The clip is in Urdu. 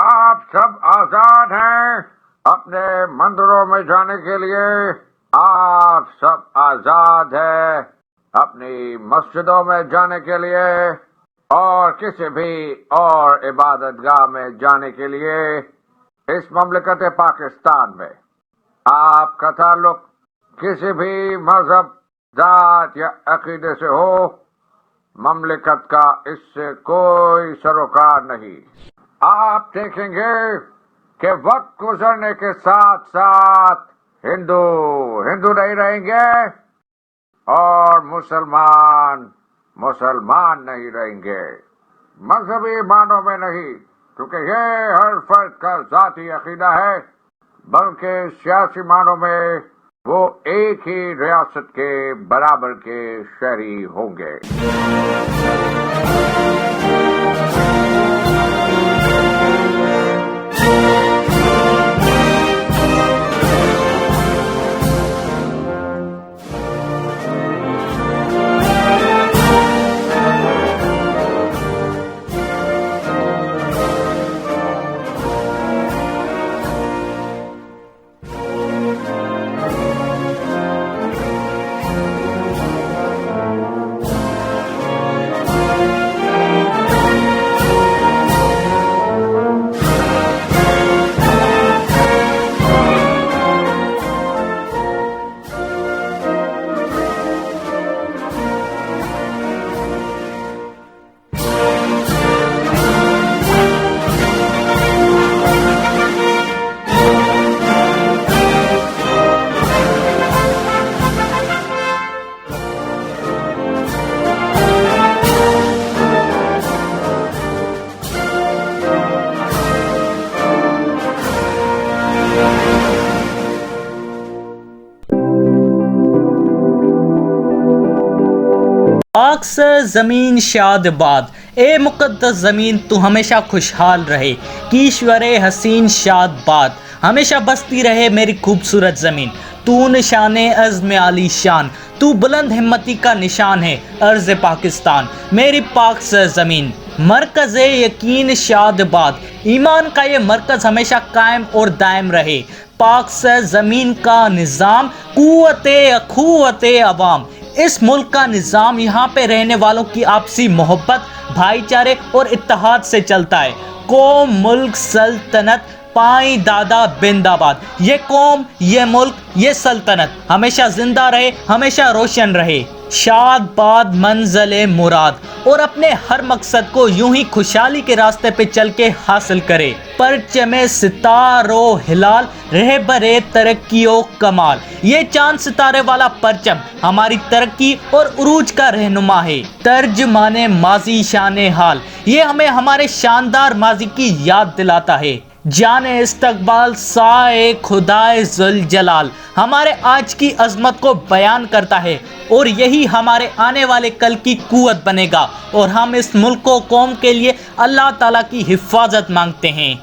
آپ سب آزاد ہیں اپنے مندروں میں جانے کے لیے. آپ سب آزاد ہیں اپنی مسجدوں میں جانے کے لیے اور کسی بھی اور عبادت گاہ میں جانے کے لیے. اس مملکت پاکستان میں آپ کا تعلق کسی بھی مذہب، ذات یا عقیدے سے ہو، مملکت کا اس سے کوئی سروکار نہیں. آپ دیکھیں گے کہ وقت گزرنے کے ساتھ ساتھ ہندو نہیں رہیں گے اور مسلمان نہیں رہیں گے. مذہبی معنوں میں نہیں، کیونکہ یہ ہر فرد کا ذاتی عقیدہ ہے، بلکہ سیاسی معنوں میں وہ ایک ہی ریاست کے برابر کے شہری ہوں گے. پاک زمین شاد باد، اے مقدس زمین تو ہمیشہ خوشحال رہے. کیشور حسین شاد باد، ہمیشہ بستی رہے میری خوبصورت زمین. تو نشان عزم عالی شان، تو بلند ہمتی کا نشان ہے ارض پاکستان میری پاک زمین. مرکز یقین شاد باد، ایمان کا یہ مرکز ہمیشہ قائم اور دائم رہے. پاک زمین کا نظام قوت اخوت عوام، اس ملک کا نظام یہاں پہ رہنے والوں کی آپسی محبت، بھائی چارے اور اتحاد سے چلتا ہے. قوم، ملک، سلطنت پائیں دادا بند آباد. یہ قوم، یہ ملک، یہ سلطنت ہمیشہ زندہ رہے، ہمیشہ روشن رہے. شاد باد منزل مراد، اور اپنے ہر مقصد کو یوں ہی خوشحالی کے راستے پہ چل کے حاصل کرے. پرچم ستار و ہلال رہ برے ترقی و کمال، یہ چاند ستارے والا پرچم ہماری ترقی اور عروج کا رہنما ہے. ترجمان ماضی شان حال، یہ ہمیں ہمارے شاندار ماضی کی یاد دلاتا ہے. جان استقبال سائے خدائے ذوالجلال، ہمارے آج کی عظمت کو بیان کرتا ہے اور یہی ہمارے آنے والے کل کی قوت بنے گا. اور ہم اس ملک و قوم کے لیے اللہ تعالیٰ کی حفاظت مانگتے ہیں.